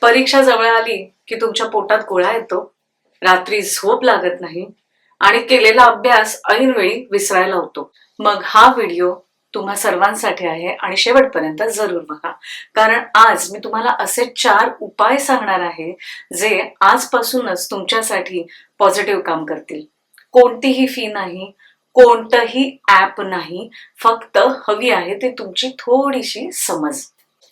परीक्षा जवळ आली की तुमच्या पोटात गोळा येतो, रात्री झोप लागत नाही आणि केलेला अभ्यास ऐनवेळी विसरायला होतो. मग हा व्हिडिओ तुम्हा सर्वांसाठी आहे आणि शेवटपर्यंत जरूर बघा, कारण आज मी तुम्हाला असे 4 उपाय सांगणार आहे जे आजपासूनच तुमच्यासाठी पॉझिटिव्ह काम करतील. कोणतीही फी नाही, कोणतंही ॲप नाही, फक्त हवी आहे ती तुमची थोडीशी समज.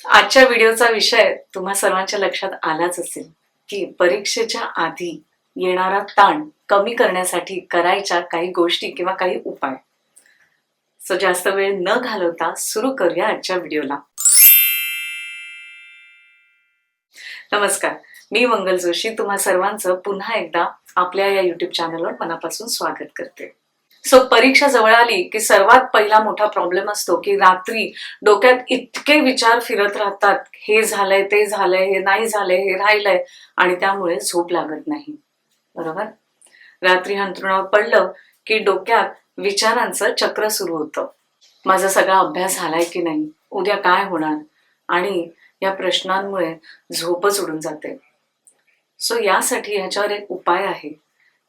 आजच्या व्हिडिओचा विषय तुम्हा सर्वांच्या लक्षात आलाच असेल की परीक्षेच्या आधी येणारा ताण कमी करण्यासाठी करायच्या काही गोष्टी किंवा काही उपाय. सो जास्त वेळ न घालवता सुरू करूया आजच्या व्हिडिओला. नमस्कार, मी मंगल जोशी तुम्हा सर्वांचं पुन्हा एकदा आपल्या या युट्यूब चॅनलवर मनापासून स्वागत करते. सो परीक्षा जवळ आली की सर्वात पहिला मोठा प्रॉब्लेम असतो की रात्री डोक्यात इतके विचार फिरत राहतात, हे झालंय, ते झालंय, हे नाही झालंय, हे राहिलंय, आणि त्यामुळे झोप लागत नाही. बरोबर? रात्री अंथरुणावर पडलं की डोक्यात विचारांचं चक्र सुरू होतं. माझा सगळा अभ्यास झालाय की नाही, उद्या काय होणार, आणि या प्रश्नांमुळे झोपच उडून जाते. सो यासाठी ह्याच्यावर एक उपाय आहे,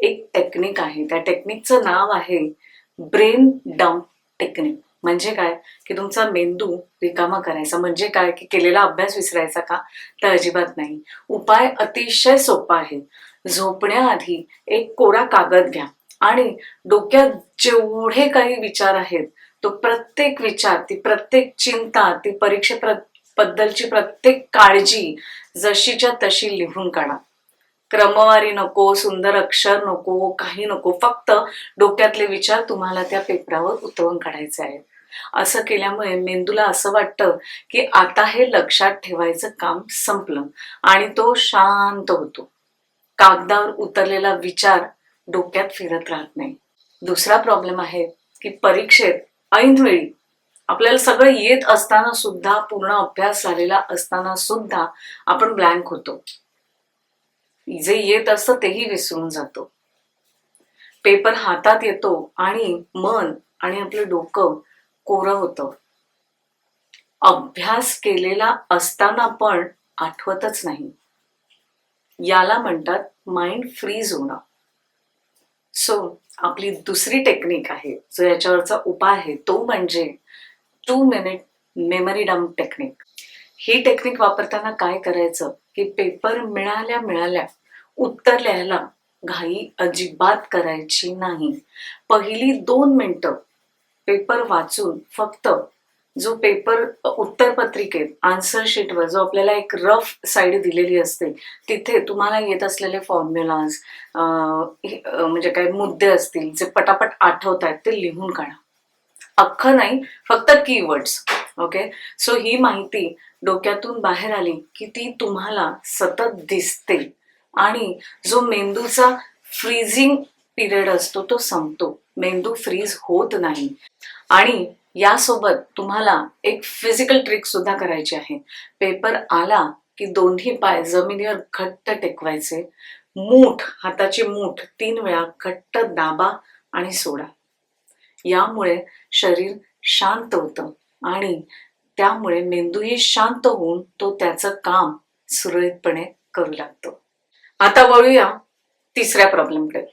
एक टेक्निक आहे. त्या टेक्निकचं नाव आहे ब्रेन डंप टेक्निक. म्हणजे काय की तुमचा मेंदू रिकामा करायचा. म्हणजे काय की केलेला अभ्यास विसरायचा का? तर अजिबात नाही. उपाय अतिशय सोपा आहे. झोपण्याआधी एक कोरा कागद घ्या आणि डोक्यात जेवढे काही विचार आहेत, तो प्रत्येक विचार, ती प्रत्येक चिंता, ती परीक्षेबद्दलची प्रत्येक काळजी जशीच्या तशी लिहून काढा. क्रमवारी नको, सुंदर अक्षर नको, काही नको. फक्त डोक्यातले विचार तुम्हाला त्या पेपरावर उतरवून काढायचे आहेत. असं केल्यामुळे मेंदूला असं वाटतं की आता हे लक्षात ठेवायचं काम संपलं आणि तो शांत होतो. कागदावर उतरलेला विचार डोक्यात फिरत राहत नाही. दुसरा प्रॉब्लेम आहे की परीक्षेत ऐनवेळी आपल्याला सगळं येत असताना सुद्धा, पूर्ण अभ्यास झालेला असताना सुद्धा आपण ब्लँक होतो. जे येत असतं तेही विसरून जातो. पेपर हातात येतो आणि मन आणि आपलं डोकं कोरं होतं. अभ्यास केलेला असताना पण आठवतच नाही. याला म्हणतात माइंड फ्रीज होणं. सो आपली दुसरी टेक्निक आहे, जो याच्यावरचा उपाय आहे, तो म्हणजे 2 मिनिट मेमरी डंप टेक्निक. ही टेक्निक वापरताना काय करायचं की पेपर मिळाल्या उत्तर लिहायला घाई अजिबात करायची नाही. पहिली 2 मिनिटं पेपर वाचून फक्त जो पेपर उत्तरपत्रिकेत आन्सर शीटवर जो आपल्याला एक रफ साईड दिलेली असते, तिथे तुम्हाला येत असलेले फॉर्म्युलाज, म्हणजे काही मुद्दे असतील जे पटापट आठवत आहेत, ते लिहून काढा. अख्खं नाही, फक्त कीवर्ड्स. ओके. सो ही माहिती डोक्यातून बाहेर आली की ती तुम्हाला सतत दिसते आणि जो मेंदूचा फ्रीजिंग पिरियड असतो तो संपतो. मेंदू फ्रीज होत नाही. आणि यासोबत तुम्हाला एक फिजिकल ट्रिक सुद्धा करायची आहे. पेपर आला की दोन्ही पाय जमिनीवर घट्ट टेकवायचे. हाताची मूठ 3 वेळा घट्ट दाबा आणि सोडा. यामुळे शरीर शांत होतं आणि त्यामुळे मेंदूही शांत होऊन तो त्याचं काम सुरळीतपणे करू लागतो. आता वळूया तिसऱ्या प्रॉब्लेमकडे.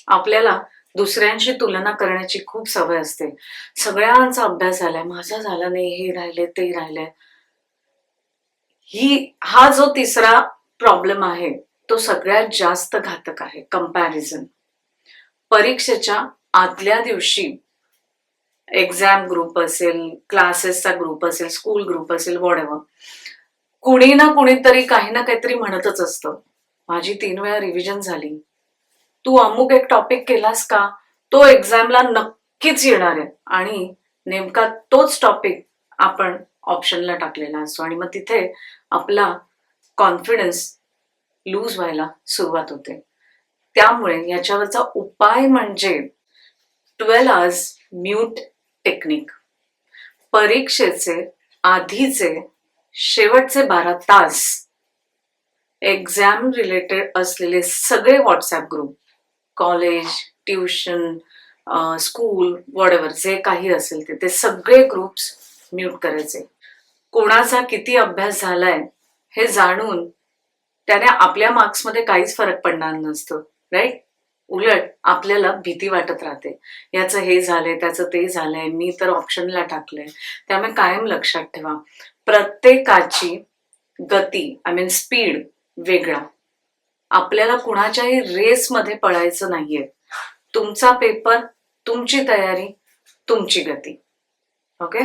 आपल्याला दुसऱ्यांशी तुलना करण्याची खूप सवय असते. सगळ्यांचा अभ्यास झालाय, माझा झाला नाही, हे राहिले, ते राहिलंय. हा जो तिसरा प्रॉब्लेम आहे तो सगळ्यात जास्त घातक आहे. कंपॅरिझन. परीक्षेच्या आदल्या दिवशी एक्झाम ग्रुप असेल, क्लासेसचा ग्रुप असेल, स्कूल ग्रुप असेल, व्हॉटएव्हर, कुणी ना कुणीतरी काही ना काहीतरी म्हणतच असतं. माझी 3 वेळा रिव्हिजन झाली, तू अमुक एक टॉपिक केलास का, तो एक्झामला नक्कीच येणार आहे. आणि नेमका तोच टॉपिक आपण ऑप्शनला टाकलेला असतो आणि मग तिथे आपला कॉन्फिडन्स लूज व्हायला सुरुवात होते. त्यामुळे याच्यावरचा उपाय म्हणजे 12 आवर्स म्यूट टेक्निक. परीक्षेचे आधीचे शेवटचे 12 तास एक्झाम रिलेटेड असलेले सगळे WhatsApp group, college, tuition, school, whatever जे काही असेल ते सगळे ग्रुप्स म्यूट करायचे. कोणाचा किती अभ्यास झालाय हे जाणून त्याने आपल्या मार्क्समध्ये काहीच फरक पडणार नसतो, राईट? उलट आपल्याला भीती वाटत राहते, याचं हे झालंय, त्याचं ते झालंय, मी तर ऑप्शनला टाकलंय. त्यामुळे कायम लक्षात ठेवा, प्रत्येकाची गती स्पीड वेगळा. आपल्याला कुणाच्याही रेसमध्ये पळायचं नाहीये. तुमचा पेपर, तुमची तयारी, तुमची गती. ओके.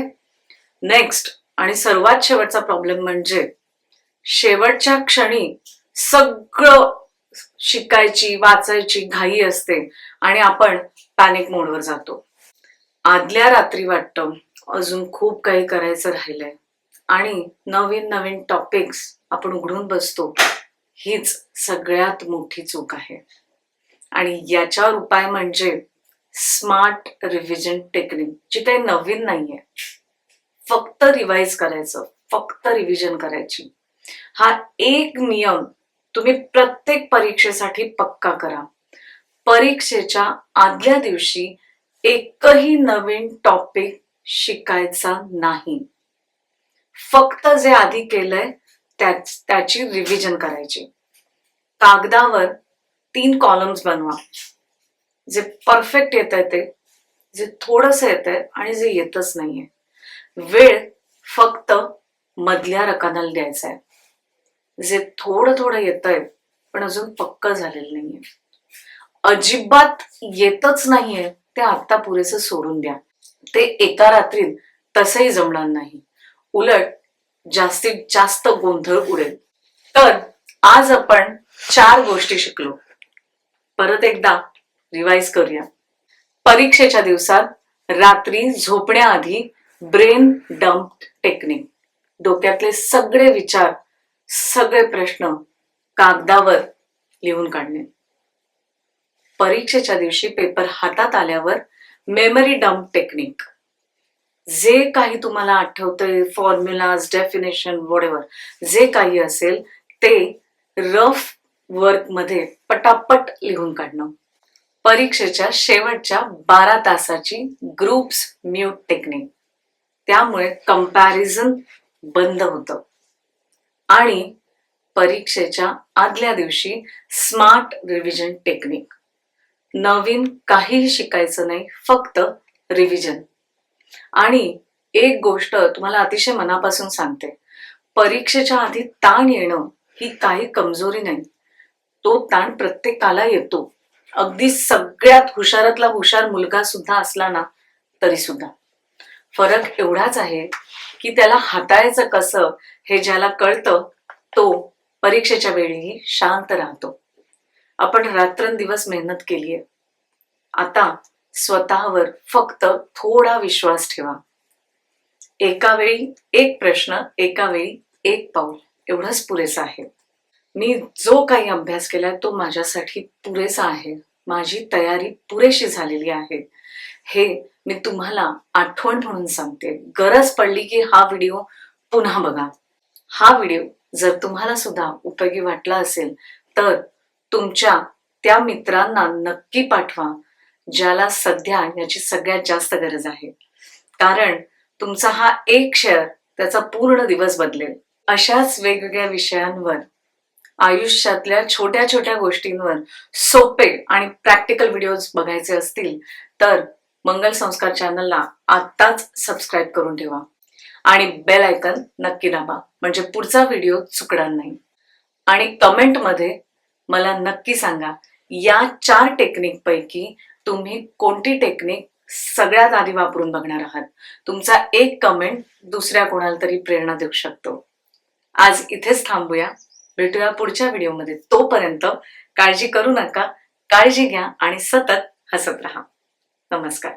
नेक्स्ट आणि सर्वात शेवटचा प्रॉब्लेम म्हणजे शेवटच्या क्षणी सगळं शिकायची, वाचायची घाई असते आणि आपण पॅनिक मोडवर जातो. आदल्या रात्री वाटतं अजून खूप काही करायचं राहिलंय आणि नवीन नवीन टॉपिक्स आपण उघडून बसतो. हीच सगळ्यात मोठी चूक आहे आणि याच्यावर उपाय म्हणजे स्मार्ट रिव्हिजन टेक्निक, जी काही नवीन नाहीये. फक्त रिवाइज करायचं, फक्त रिव्हिजन करायची. हा एक नियम तुम्ही प्रत्येक परीक्षेसाठी पक्का करा. परीक्षेच्या आदल्या दिवशी एकही नवीन टॉपिक शिकायचा नाही. फक्त जे आधी केलंय त्याची रिव्हिजन करायची. कागदावर 3 कॉलम्स बनवा. जे परफेक्ट येत आहे ते, जे थोडंसं येत आहे आणि जे येतच नाहीये. वेळ फक्त मधल्या रकान्याला द्यायचा आहे. जे थोडं थोडं येतंय पण अजून पक्क झालेलं नाहीये, अजिबात येतच नाहीये, ते आता पुरेसं सोडून द्या. ते एका रात्रीत तसंही जमणार नाही. उलट जास्तीत जास्त गोंधळ उडेल. तर आज आपण 4 गोष्टी शिकलो. परत एकदा रिवाइज करूया. परीक्षेच्या दिवसात रात्री झोपण्याआधी ब्रेन डंप टेक्निक. डोक्यातले सगळे विचार, सगळे प्रश्न कागदावर लिहून काढणे. परीक्षेच्या दिवशी पेपर हातात आल्यावर मेमरी डंप टेक्निक. जे काही तुम्हाला आठवतंय, फॉर्म्युलाज, डेफिनेशन, व्हॉटएव्हर, जे काही असेल ते रफ वर्क मध्ये पटापट लिहून काढणं. परीक्षेच्या शेवटच्या 12 तासाची ग्रुप्स म्यूट टेक्निक. त्यामुळे कंपॅरिझन बंद होतं. आणि परीक्षेच्या आदल्या दिवशी स्मार्ट रिव्हिजन टेक्निक. नवीन काहीही शिकायचं नाही, फक्त रिव्हिजन. आणि एक गोष्ट तुम्हाला अतिशय मनापासून सांगते, परीक्षेच्या आधी ताण येणं ही काही कमजोरी नाही. तो ताण प्रत्येकाला येतो. अगदी सगळ्यात हुशारातला हुशार मुलगा सुद्धा असला ना तरी सुद्धा. फरक एवढाच आहे की त्याला हाताळायचं कसं हे ज्याला कळतं तो परीक्षेच्या वेळीही शांत राहतो. आपण रात्रंदिवस मेहनत केलीये. आता स्वतःवर फक्त थोडा विश्वास ठेवा. एका वेळी एक प्रश्न, एका वेळी एक पाऊल, एवढंच पुरेसं आहे. मी जो काही अभ्यास केलाय तो माझ्यासाठी पुरेसा आहे. माझी तयारी पुरेशी झालेली आहे. हे मी तुम्हाला आठवण म्हणून सांगते. गरज पडली की हा व्हिडिओ पुन्हा बघा. हा व्हिडिओ जर तुम्हाला सुद्धा उपयोगी वाटला असेल तर तुमच्या त्या मित्रांना नक्की पाठवा ज्याला सध्या याची सगळ्यात जास्त गरज आहे. कारण तुमचा हा एक शेअर त्याचा पूर्ण दिवस बदलेल. अशाच वेगवेगळ्या विषयांवर, आयुष्यातल्या छोट्या छोट्या गोष्टींवर सोपे आणि प्रॅक्टिकल व्हिडिओज बघायचे असतील तर मंगल संस्कार चॅनलला आत्ताच सबस्क्राईब करून ठेवा आणि बेल आयकन नक्की दाबा, म्हणजे पुढचा व्हिडिओ चुकणार नाही. आणि कमेंटमध्ये मला नक्की सांगा या 4 टेक्निक पैकी तुम्ही कोणती टेक्निक सगळ्यात आधी वापरून बघणार आहात. तुमचा एक कमेंट दुसऱ्या कोणाला तरी प्रेरणा देऊ शकतो. आज इथेच थांबूया. भेटूया पुढच्या व्हिडिओमध्ये. तोपर्यंत काळजी करू नका, काळजी घ्या आणि सतत हसत राहा. नमस्कार.